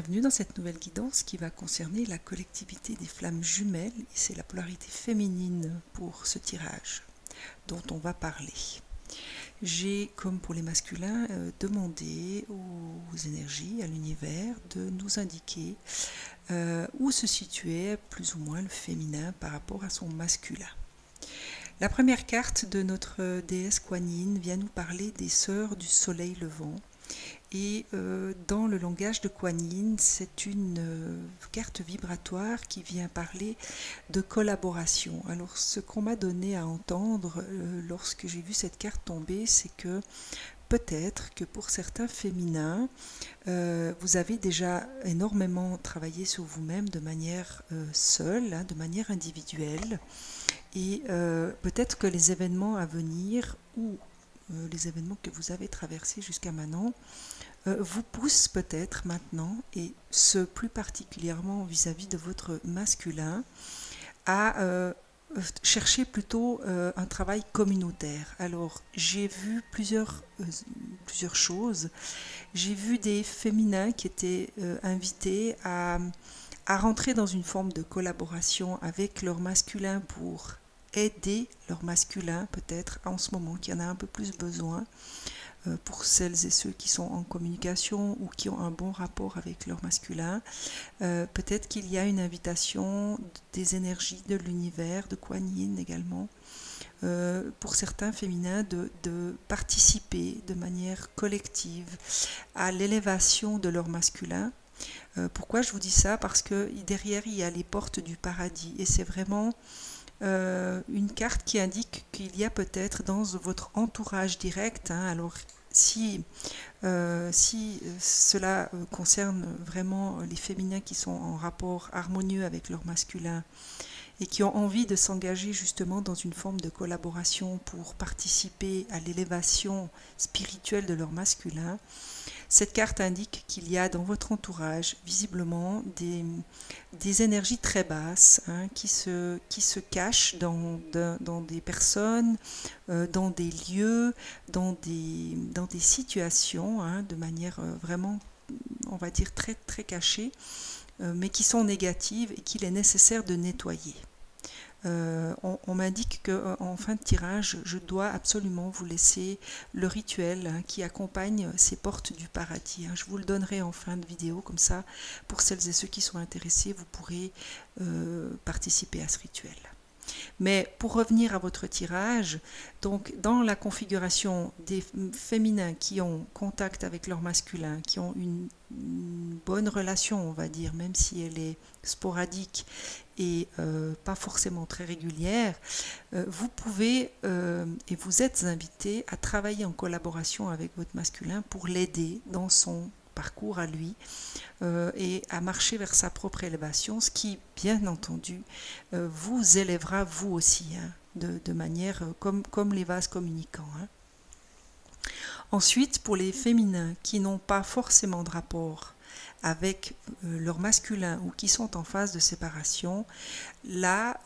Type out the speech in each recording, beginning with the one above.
Bienvenue dans cette nouvelle guidance qui va concerner la collectivité des flammes jumelles, et c'est la polarité féminine pour ce tirage dont on va parler. J'ai, comme pour les masculins, demandé aux énergies, à l'univers, de nous indiquer où se situait plus ou moins le féminin par rapport à son masculin. La première carte de notre déesse Kuan Yin vient nous parler des sœurs du soleil levant. Et dans le langage de Kuan Yin, c'est une carte vibratoire qui vient parler de collaboration. Alors ce qu'on m'a donné à entendre lorsque j'ai vu cette carte tomber, c'est que peut-être que pour certains féminins, vous avez déjà énormément travaillé sur vous-même de manière seule, de manière individuelle. Et peut-être que les événements à venir ou les événements que vous avez traversés jusqu'à maintenant vous poussent peut-être maintenant, et ce plus particulièrement vis-à-vis de votre masculin, à chercher plutôt un travail communautaire. Alors j'ai vu plusieurs choses. J'ai vu des féminins qui étaient invités à rentrer dans une forme de collaboration avec leur masculin pour aider leur masculin, peut-être en ce moment qui en a un peu plus besoin, pour celles et ceux qui sont en communication ou qui ont un bon rapport avec leur masculin. Peut-être qu'il y a une invitation des énergies de l'univers, de Kuan Yin également, pour certains féminins de participer de manière collective à l'élévation de leur masculin. Pourquoi je vous dis ça? Parce que derrière il y a les portes du paradis, et c'est vraiment une carte qui indique qu'il y a peut-être dans votre entourage direct, alors si cela concerne vraiment les féminins qui sont en rapport harmonieux avec leur masculin et qui ont envie de s'engager justement dans une forme de collaboration pour participer à l'élévation spirituelle de leur masculin, cette carte indique qu'il y a dans votre entourage visiblement des énergies très basses qui se cachent dans des personnes, dans des lieux, dans des situations, de manière vraiment, on va dire, très, très cachée, mais qui sont négatives et qu'il est nécessaire de nettoyer. On m'indique qu'en fin de tirage, je dois absolument vous laisser le rituel qui accompagne ces portes du paradis. Je vous le donnerai en fin de vidéo, comme ça, pour celles et ceux qui sont intéressés, vous pourrez participer à ce rituel. Mais pour revenir à votre tirage, donc dans la configuration des féminins qui ont contact avec leur masculin, qui ont une bonne relation, on va dire, même si elle est sporadique et pas forcément très régulière, vous pouvez et vous êtes invité à travailler en collaboration avec votre masculin pour l'aider dans son parcours à lui et à marcher vers sa propre élévation, ce qui, bien entendu, vous élèvera vous aussi, de manière comme les vases communicants. Ensuite, pour les féminins qui n'ont pas forcément de rapport avec leur masculin ou qui sont en phase de séparation, là,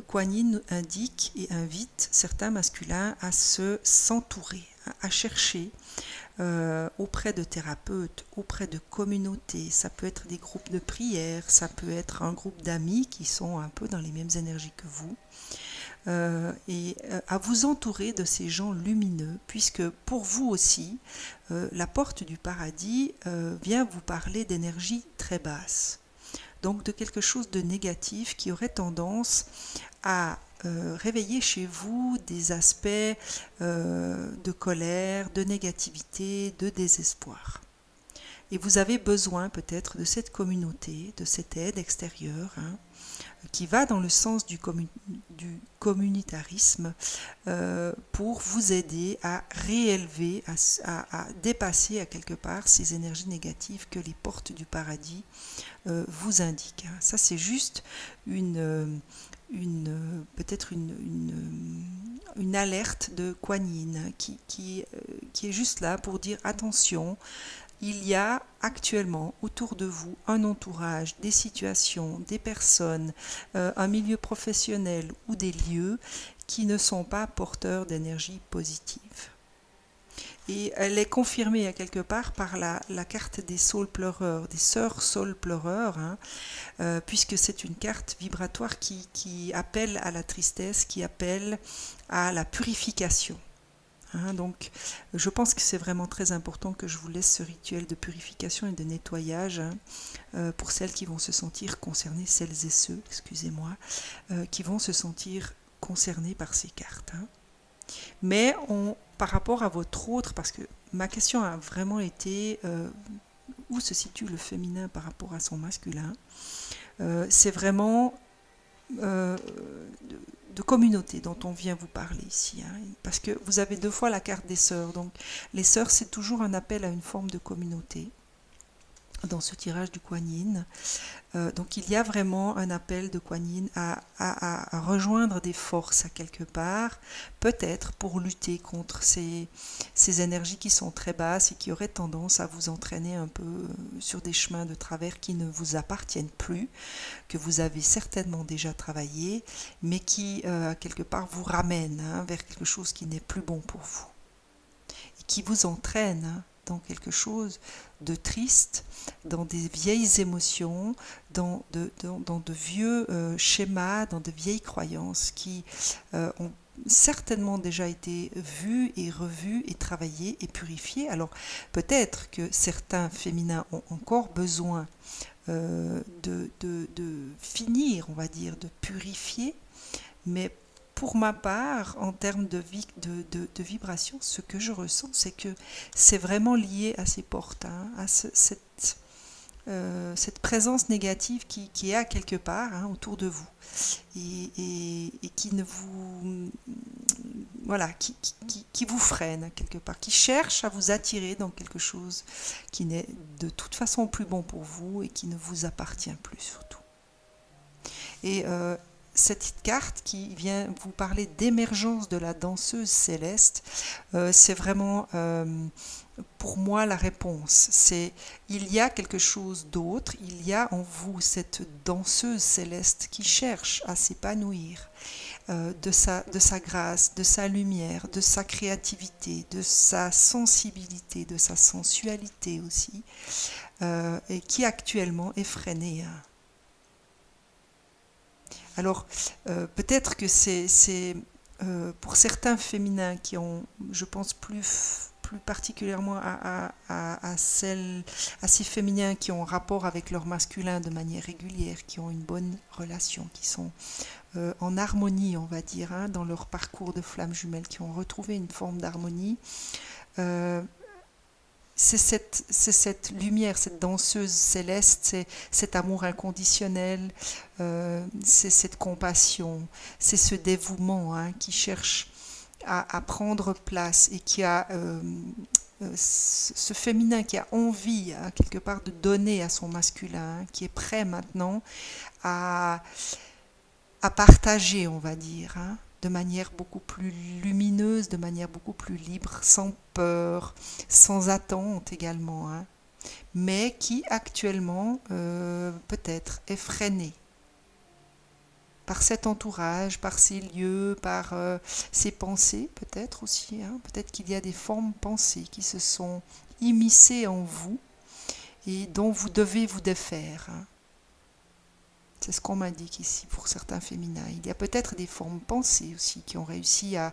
Kuan Yin indique et invite certains masculins à s'entourer, à chercher auprès de thérapeutes, auprès de communautés. Ça peut être des groupes de prière, ça peut être un groupe d'amis qui sont un peu dans les mêmes énergies que vous. Et à vous entourer de ces gens lumineux, puisque pour vous aussi, la porte du paradis vient vous parler d'énergie très basse, donc de quelque chose de négatif qui aurait tendance à réveiller chez vous des aspects de colère, de négativité, de désespoir. Et vous avez besoin peut-être de cette communauté, de cette aide extérieure, qui va dans le sens du communautarisme pour vous aider à réélever, à dépasser à quelque part ces énergies négatives que les portes du paradis vous indiquent. Ça, c'est juste peut-être une alerte de Kuan Yin qui est juste là pour dire attention. Il y a actuellement autour de vous un entourage, des situations, des personnes, un milieu professionnel ou des lieux qui ne sont pas porteurs d'énergie positive. Et elle est confirmée à quelque part par la carte des saules pleureurs, des sœurs saules pleureurs, hein, puisque c'est une carte vibratoire qui appelle à la tristesse, qui appelle à la purification. Hein, donc je pense que c'est vraiment très important que je vous laisse ce rituel de purification et de nettoyage, hein, pour celles qui vont se sentir concernées, celles et ceux, excusez-moi, qui vont se sentir concernés par ces cartes. Hein. Mais par rapport à votre autre, parce que ma question a vraiment été où se situe le féminin par rapport à son masculin, c'est vraiment de communauté dont on vient vous parler ici, hein, parce que vous avez 2 fois la carte des sœurs, donc les sœurs c'est toujours un appel à une forme de communauté dans ce tirage du Kuan Yin. Donc il y a vraiment un appel de Kuan Yin à rejoindre des forces à quelque part, peut-être pour lutter contre ces énergies qui sont très basses et qui auraient tendance à vous entraîner un peu sur des chemins de travers qui ne vous appartiennent plus, que vous avez certainement déjà travaillé, mais qui quelque part vous ramènent, hein, vers quelque chose qui n'est plus bon pour vous et qui vous entraîne, hein, dans quelque chose de triste, dans des vieilles émotions, dans de vieux schémas, dans de vieilles croyances qui ont certainement déjà été vues et revues et travaillées et purifiées. Alors peut-être que certains féminins ont encore besoin de finir, on va dire, de purifier, mais pour ma part, en termes de vibration, ce que je ressens, c'est que c'est vraiment lié à ces portes, hein, à cette présence négative qui est à quelque part, hein, autour de vous et qui ne vous... Voilà, qui vous freine quelque part, qui cherche à vous attirer dans quelque chose qui n'est de toute façon plus bon pour vous et qui ne vous appartient plus surtout. Et cette carte qui vient vous parler d'émergence de la danseuse céleste, c'est vraiment pour moi la réponse. C'est il y a quelque chose d'autre, il y a en vous cette danseuse céleste qui cherche à s'épanouir de sa grâce, de sa lumière, de sa créativité, de sa sensibilité, de sa sensualité aussi, et qui actuellement est freinée. Hein. Alors, peut-être que c'est pour certains féminins qui ont, je pense, plus particulièrement à ces féminins qui ont rapport avec leur masculin de manière régulière, qui ont une bonne relation, qui sont en harmonie, on va dire, hein, dans leur parcours de flammes jumelles, qui ont retrouvé une forme d'harmonie. C'est cette lumière, cette danseuse céleste, c'est cet amour inconditionnel, c'est cette compassion, c'est ce dévouement, hein, qui cherche à prendre place et qui a ce féminin qui a envie, hein, quelque part de donner à son masculin, hein, qui est prêt maintenant à partager, on va dire, hein, de manière beaucoup plus lumineuse, de manière beaucoup plus libre, sans peur, sans attente également, hein, mais qui actuellement peut-être est freiné par cet entourage, par ces lieux, par ces pensées peut-être aussi, hein, peut-être qu'il y a des formes pensées qui se sont immiscées en vous et dont vous devez vous défaire, hein. C'est ce qu'on m'indique ici pour certains féminins. Il y a peut-être des formes pensées aussi qui ont réussi à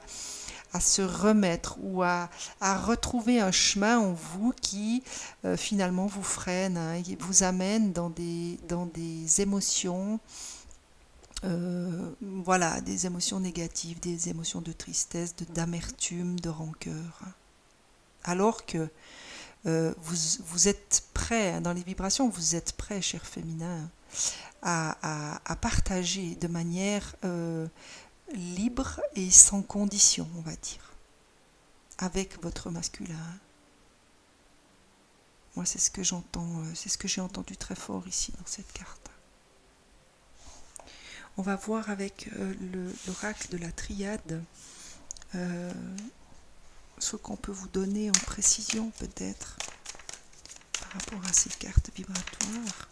se remettre ou à retrouver un chemin en vous qui finalement vous freine, hein, et vous amène dans des émotions, voilà, des émotions négatives, des émotions de tristesse, d'amertume, de rancœur. Alors que vous êtes prêts, dans les vibrations, vous êtes prêts, chers féminins, à partager de manière libre et sans condition, on va dire, avec votre masculin. Moi, c'est ce que j'entends, c'est ce que j'ai entendu très fort ici dans cette carte. On va voir avec l'oracle de la triade ce qu'on peut vous donner en précision peut-être par rapport à ces cartes vibratoires.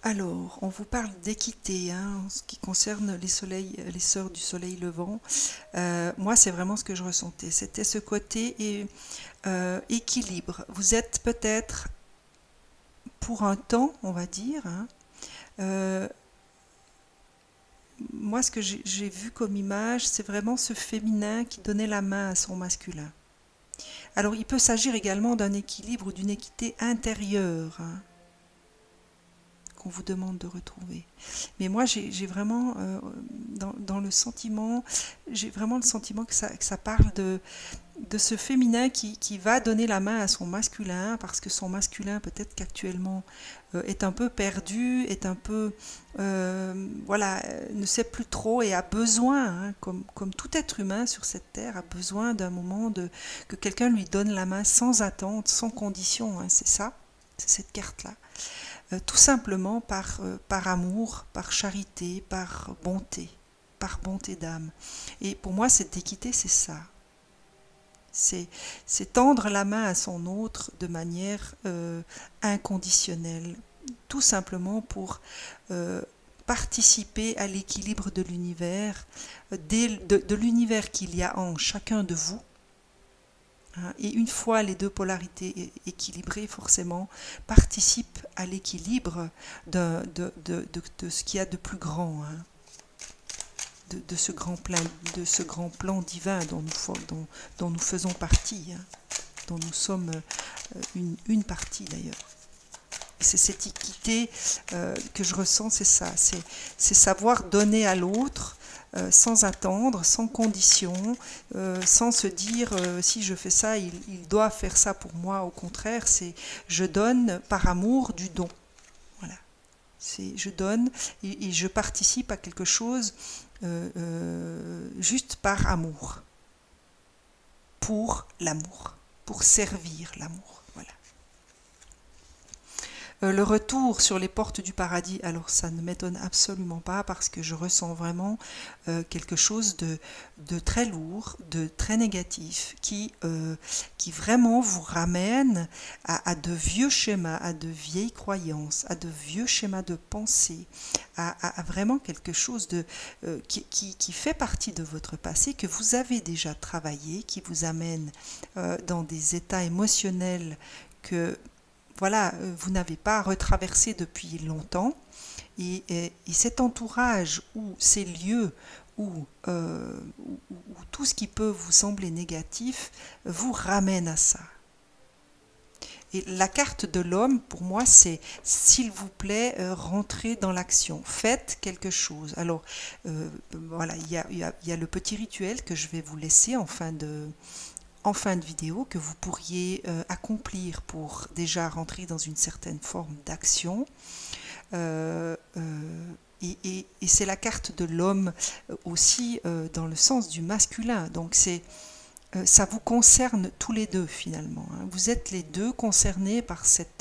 Alors, on vous parle d'équité, hein, en ce qui concerne les sœurs du soleil levant. Moi, c'est vraiment ce que je ressentais. C'était ce côté équilibre. Vous êtes peut-être, pour un temps, on va dire, hein, moi, ce que j'ai vu comme image, c'est vraiment ce féminin qui donnait la main à son masculin. Alors, il peut s'agir également d'un équilibre ou d'une équité intérieure, hein, qu'on vous demande de retrouver. Mais moi, j'ai vraiment, dans le sentiment, j'ai vraiment le sentiment que ça parle de ce féminin qui va donner la main à son masculin, parce que son masculin, peut-être qu'actuellement, est un peu perdu, est un peu, voilà, ne sait plus trop et a besoin, hein, comme tout être humain sur cette terre, a besoin d'un moment que quelqu'un lui donne la main sans attente, sans condition, hein, c'est ça, c'est cette carte-là. Tout simplement par amour, par charité, par bonté d'âme. Et pour moi, cette équité, c'est ça. C'est tendre la main à son autre de manière inconditionnelle, tout simplement pour participer à l'équilibre de l'univers, de l'univers qu'il y a en chacun de vous. Et une fois les deux polarités équilibrées, forcément, participent à l'équilibre de ce qu'il y a de plus grand, hein, de ce grand plan divin dont nous faisons partie, hein, dont nous sommes une partie d'ailleurs. C'est cette équité que je ressens, c'est ça, c'est savoir donner à l'autre, sans attendre, sans condition, sans se dire si je fais ça, il doit faire ça pour moi. Au contraire, c'est je donne par amour du don. Voilà. Je donne et je participe à quelque chose juste par amour. Pour l'amour. Pour servir l'amour. Voilà. Le retour sur les portes du paradis, alors ça ne m'étonne absolument pas parce que je ressens vraiment quelque chose de très lourd, de très négatif, qui vraiment vous ramène à de vieux schémas, à de vieilles croyances, à de vieux schémas de pensée, à vraiment quelque chose qui fait partie de votre passé, que vous avez déjà travaillé, qui vous amène dans des états émotionnels que voilà, vous n'avez pas retraversé depuis longtemps, et cet entourage ou ces lieux où tout ce qui peut vous sembler négatif vous ramène à ça. Et la carte de l'homme, pour moi, c'est « s'il vous plaît, rentrez dans l'action, faites quelque chose ». Alors, voilà, il y a le petit rituel que je vais vous laisser en fin de vidéo, que vous pourriez accomplir pour déjà rentrer dans une certaine forme d'action. Et c'est la carte de l'homme aussi dans le sens du masculin. Donc ça vous concerne tous les deux finalement. Hein. Vous êtes les deux concernés par ces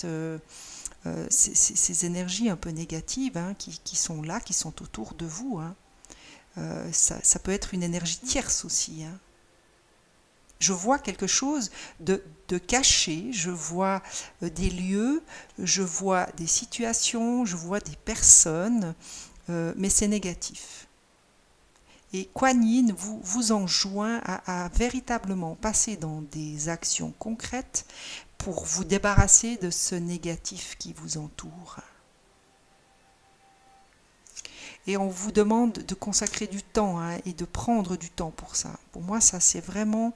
énergies un peu négatives, hein, qui sont là, qui sont autour de vous. Hein. Ça peut être une énergie tierce aussi. Hein. Je vois quelque chose de caché, je vois des lieux, je vois des situations, je vois des personnes, mais c'est négatif. Et Kuan Yin vous enjoint à véritablement passer dans des actions concrètes pour vous débarrasser de ce négatif qui vous entoure. Et on vous demande de consacrer du temps, hein, et de prendre du temps pour ça. Pour moi, ça c'est vraiment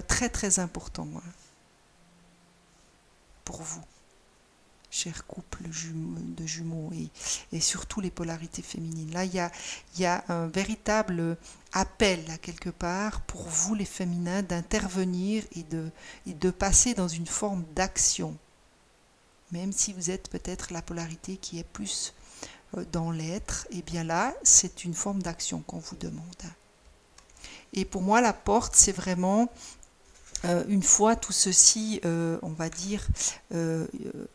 très très important, hein, pour vous, chers couples de jumeaux, et surtout les polarités féminines. Là, il y a un véritable appel, là, quelque part, pour vous les féminins, d'intervenir et de passer dans une forme d'action. Même si vous êtes peut-être la polarité qui est plus dans l'être, et bien là, c'est une forme d'action qu'on vous demande. Et pour moi, la porte, c'est vraiment, une fois tout ceci, on va dire,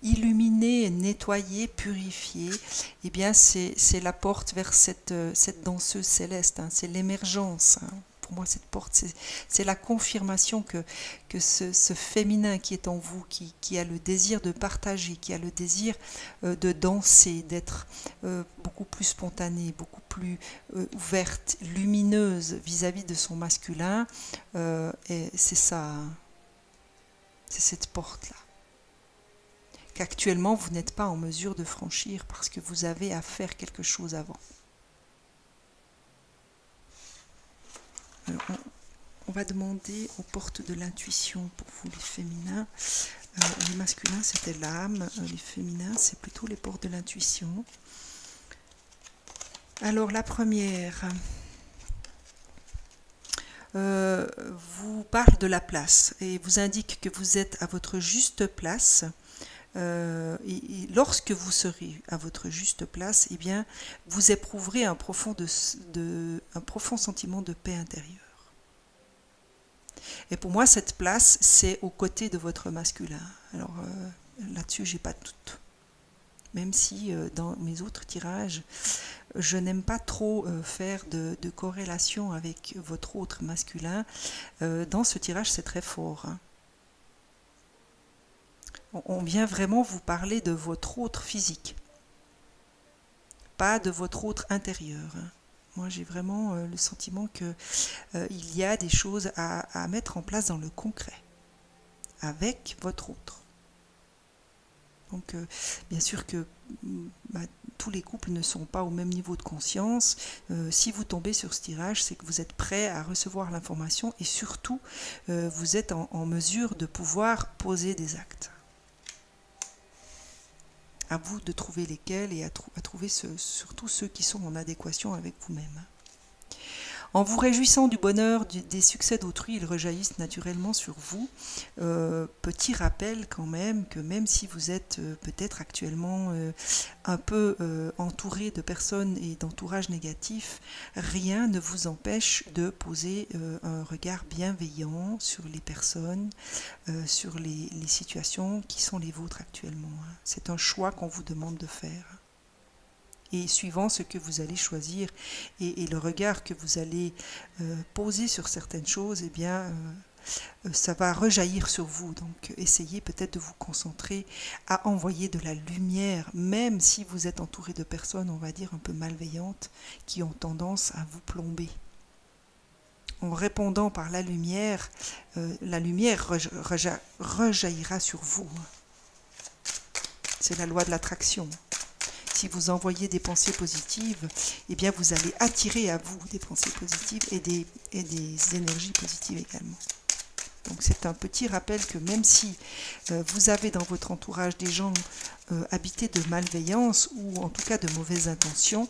illuminé, nettoyé, purifié, et bien c'est la porte vers cette danseuse céleste, hein, c'est l'émergence. Hein. pour moi, cette porte, c'est la confirmation que ce féminin qui est en vous, qui a le désir de partager, qui a le désir de danser, d'être beaucoup plus spontanée, beaucoup plus ouverte, lumineuse vis-à-vis de son masculin, et c'est ça, hein. C'est cette porte-là qu'actuellement vous n'êtes pas en mesure de franchir parce que vous avez à faire quelque chose avant. Alors, on va demander aux portes de l'intuition pour vous les féminins. Les masculins c'était l'âme, les féminins c'est plutôt les portes de l'intuition. Alors la première vous parle de la place et vous indique que vous êtes à votre juste place. Et lorsque vous serez à votre juste place, eh bien, vous éprouverez un profond sentiment de paix intérieure. Et pour moi, cette place, c'est aux côtés de votre masculin. Alors là-dessus, j'ai pas de doute. Même si dans mes autres tirages, je n'aime pas trop faire de corrélation avec votre autre masculin. Dans ce tirage, c'est très fort, hein. On vient vraiment vous parler de votre autre physique, pas de votre autre intérieur. Moi, j'ai vraiment le sentiment qu'il y a des choses à mettre en place dans le concret, avec votre autre. Donc, bien sûr que tous les couples ne sont pas au même niveau de conscience. Si vous tombez sur ce tirage, c'est que vous êtes prêt à recevoir l'information et surtout, vous êtes en mesure de pouvoir poser des actes. À vous de trouver lesquels et à trouver surtout ceux qui sont en adéquation avec vous-même. En vous réjouissant du bonheur, des succès d'autrui, ils rejaillissent naturellement sur vous. Petit rappel quand même que même si vous êtes peut-être actuellement un peu entouré de personnes et d'entourage négatif, rien ne vous empêche de poser un regard bienveillant sur les personnes, sur les situations qui sont les vôtres actuellement. C'est un choix qu'on vous demande de faire. Et suivant ce que vous allez choisir et le regard que vous allez poser sur certaines choses, eh bien, ça va rejaillir sur vous. Donc, essayez peut-être de vous concentrer à envoyer de la lumière, même si vous êtes entouré de personnes, on va dire, un peu malveillantes, qui ont tendance à vous plomber. En répondant par la lumière rejaillira sur vous. C'est la loi de l'attraction. Si vous envoyez des pensées positives, eh bien vous allez attirer à vous des pensées positives et des énergies positives également. Donc c'est un petit rappel que même si vous avez dans votre entourage des gens habités de malveillance ou en tout cas de mauvaises intentions,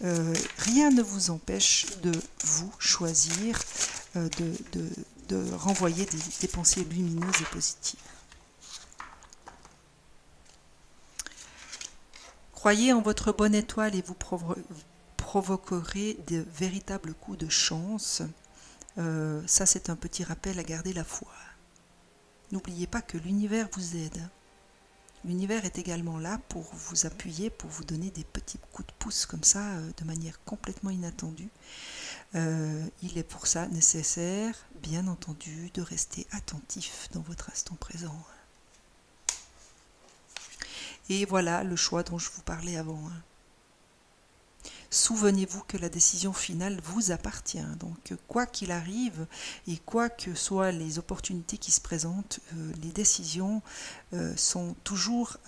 rien ne vous empêche de vous choisir, de renvoyer des pensées lumineuses et positives. Croyez en votre bonne étoile et vous provoquerez de véritables coups de chance. Ça, c'est un petit rappel à garder la foi. N'oubliez pas que l'univers vous aide. L'univers est également là pour vous appuyer, pour vous donner des petits coups de pouce comme ça, de manière complètement inattendue. Il est pour ça nécessaire, bien entendu, de rester attentif dans votre instant présent. Et voilà le choix dont je vous parlais avant. Souvenez-vous que la décision finale vous appartient. Donc, quoi qu'il arrive et quoi que soient les opportunités qui se présentent, les décisions sont toujours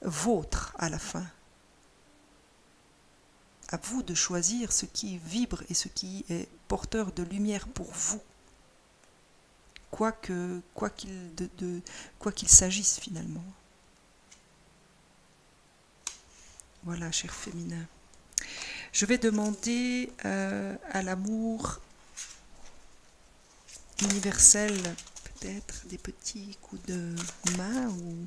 vôtres à la fin. À vous de choisir ce qui vibre et ce qui est porteur de lumière pour vous. Quoi qu'il s'agisse finalement. Voilà, cher féminin. Je vais demander à l'amour universel, peut-être des petits coups de main ou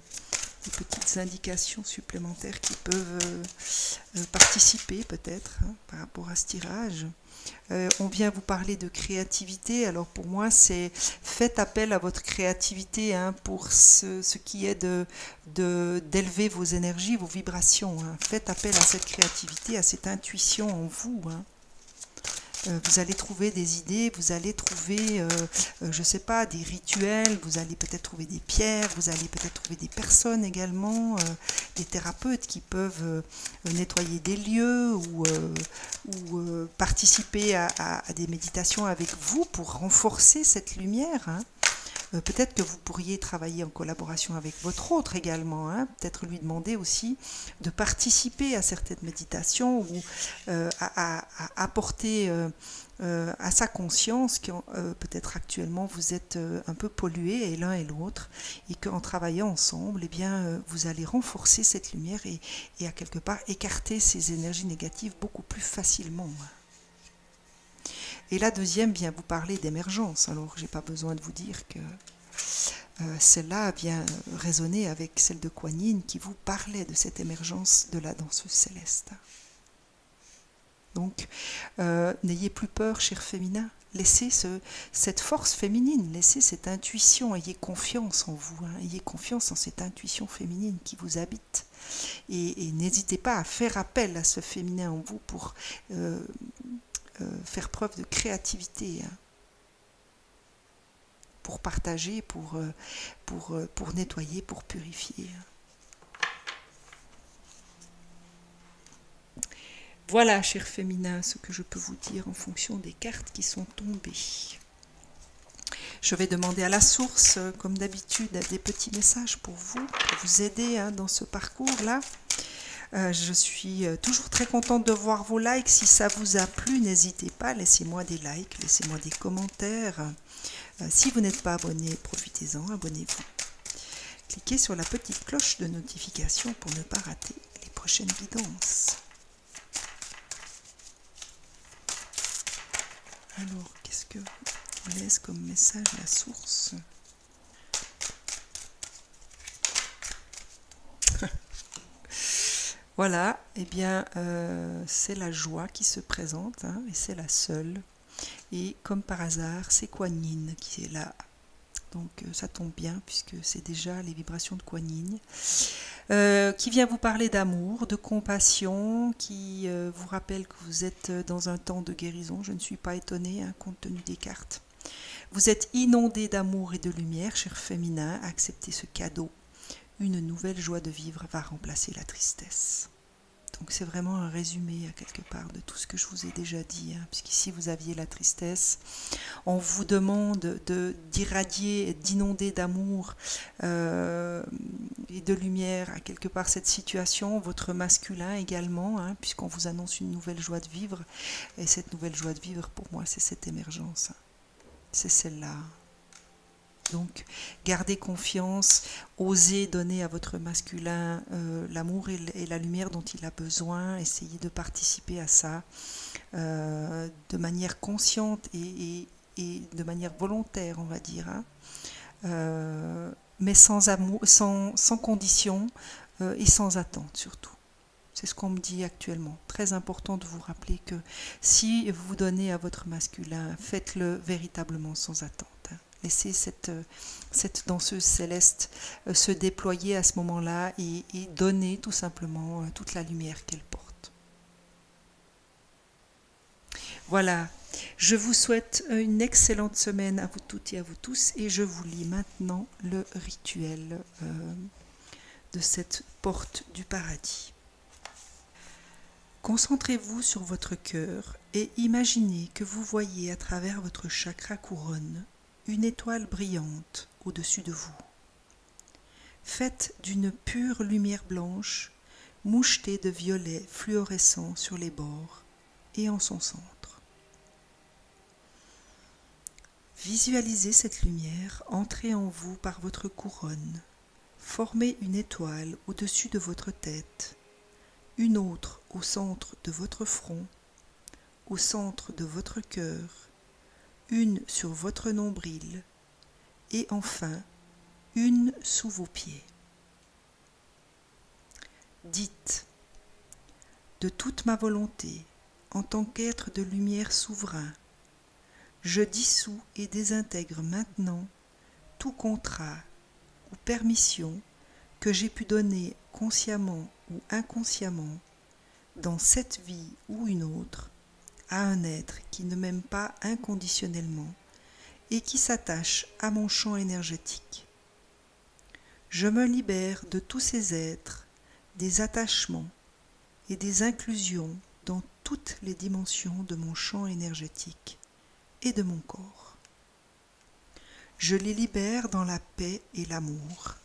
des petites indications supplémentaires qui peuvent participer peut-être par rapport à ce tirage. On vient vous parler de créativité. Alors pour moi, c'est faites appel à votre créativité pour ce qui est d'élever vos énergies, vos vibrations. Faites appel à cette créativité, à cette intuition en vous. vous allez trouver des idées, vous allez trouver, je ne sais pas, des rituels, vous allez peut-être trouver des pierres, vous allez peut-être trouver des personnes également, des thérapeutes qui peuvent nettoyer des lieux ou participer à des méditations avec vous pour renforcer cette lumière, hein. Peut-être que vous pourriez travailler en collaboration avec votre autre également, hein. Peut-être lui demander aussi de participer à certaines méditations ou à apporter à sa conscience que peut-être actuellement vous êtes un peu pollués et l'un et l'autre, et qu'en travaillant ensemble, eh bien, vous allez renforcer cette lumière et à quelque part écarter ces énergies négatives beaucoup plus facilement. Et la deuxième vient vous parler d'émergence. Alors, j'ai pas besoin de vous dire que celle-là vient résonner avec celle de Kuan Yin qui vous parlait de cette émergence de la danseuse céleste. Donc, n'ayez plus peur, cher féminin. Laissez cette force féminine, laissez cette intuition, ayez confiance en vous, hein, ayez confiance en cette intuition féminine qui vous habite. Et n'hésitez pas à faire appel à ce féminin en vous pour faire preuve de créativité, hein, pour partager, pour nettoyer, pour purifier. Voilà, cher féminin, ce que je peux vous dire en fonction des cartes qui sont tombées. Je vais demander à la source, comme d'habitude, des petits messages pour vous aider, hein, dans ce parcours-là. Je suis toujours très contente de voir vos likes. Si ça vous a plu, n'hésitez pas, laissez-moi des likes, laissez-moi des commentaires. Si vous n'êtes pas abonné, profitez-en, abonnez-vous. Cliquez sur la petite cloche de notification pour ne pas rater les prochaines guidances. Alors, qu'est-ce que vous laisse comme message la source ? Voilà, eh bien, c'est la joie qui se présente, hein, et c'est la seule. Et comme par hasard, c'est Kuan Yin qui est là. Donc ça tombe bien puisque c'est déjà les vibrations de Kuan Yin. Qui vient vous parler d'amour, de compassion, qui vous rappelle que vous êtes dans un temps de guérison. Je ne suis pas étonnée, hein, compte tenu des cartes. Vous êtes inondé d'amour et de lumière, cher féminin. Acceptez ce cadeau. Une nouvelle joie de vivre va remplacer la tristesse. Donc c'est vraiment un résumé à quelque part de tout ce que je vous ai déjà dit, hein, puisqu'ici vous aviez la tristesse. On vous demande d'irradier, d'inonder d'amour et de lumière à quelque part cette situation, votre masculin également, hein, puisqu'on vous annonce une nouvelle joie de vivre. Et cette nouvelle joie de vivre, pour moi, c'est cette émergence. C'est celle-là. Donc, gardez confiance, osez donner à votre masculin l'amour et la lumière dont il a besoin, essayez de participer à ça de manière consciente et de manière volontaire, on va dire, hein, mais sans amour, sans condition et sans attente surtout. C'est ce qu'on me dit actuellement. Très important de vous rappeler que si vous donnez à votre masculin, faites-le véritablement sans attente. Laissez cette danseuse céleste se déployer à ce moment-là et donner tout simplement toute la lumière qu'elle porte. Voilà, je vous souhaite une excellente semaine à vous toutes et à vous tous et je vous lis maintenant le rituel de cette porte du paradis. Concentrez-vous sur votre cœur et imaginez que vous voyez à travers votre chakra couronne une étoile brillante au-dessus de vous. Faite d'une pure lumière blanche, mouchetée de violet fluorescent sur les bords et en son centre. Visualisez cette lumière entrer en vous par votre couronne, former une étoile au-dessus de votre tête, une autre au centre de votre front, au centre de votre cœur, une sur votre nombril et enfin une sous vos pieds. Dites, de toute ma volonté, en tant qu'être de lumière souverain, je dissous et désintègre maintenant tout contrat ou permission que j'ai pu donner consciemment ou inconsciemment dans cette vie ou une autre à un être qui ne m'aime pas inconditionnellement et qui s'attache à mon champ énergétique. Je me libère de tous ces êtres, des attachements et des inclusions dans toutes les dimensions de mon champ énergétique et de mon corps. Je les libère dans la paix et l'amour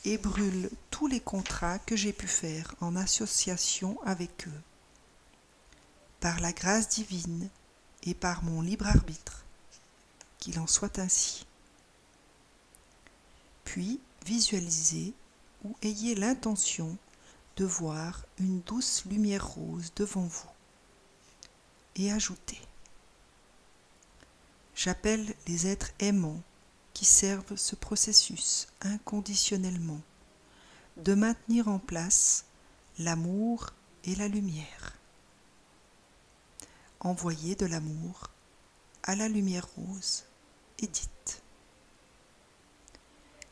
et brûle tous les contrats que j'ai pu faire en association avec eux. Par la grâce divine et par mon libre arbitre, qu'il en soit ainsi. Puis visualisez ou ayez l'intention de voir une douce lumière rose devant vous et ajoutez: j'appelle les êtres aimants qui servent ce processus inconditionnellement de maintenir en place l'amour et la lumière. Envoyez de l'amour à la lumière rose et dites: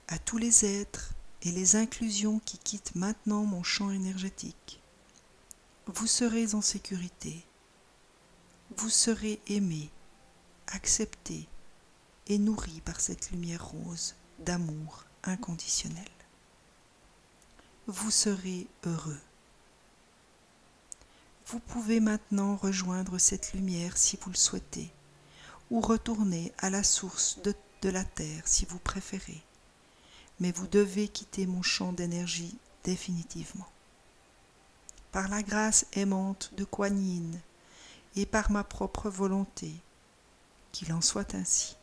à tous les êtres et les inclusions qui quittent maintenant mon champ énergétique, vous serez en sécurité, vous serez aimés, acceptés et nourris par cette lumière rose d'amour inconditionnel. Vous serez heureux. Vous pouvez maintenant rejoindre cette lumière si vous le souhaitez, ou retourner à la source de la terre si vous préférez, mais vous devez quitter mon champ d'énergie définitivement. Par la grâce aimante de Kuan Yin et par ma propre volonté, qu'il en soit ainsi.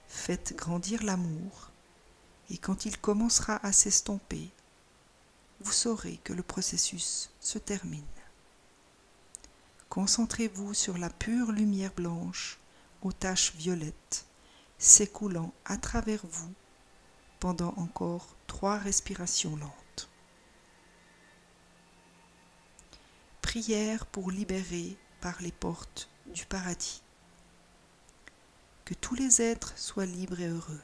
Faites grandir l'amour, et quand il commencera à s'estomper, vous saurez que le processus se termine. Concentrez-vous sur la pure lumière blanche aux taches violettes s'écoulant à travers vous pendant encore 3 respirations lentes. Prière pour libérer par les portes du paradis. Que tous les êtres soient libres et heureux.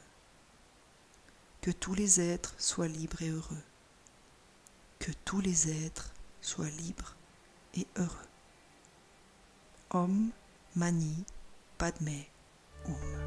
Que tous les êtres soient libres et heureux. Que tous les êtres soient libres et heureux. Om Mani Padme Hum.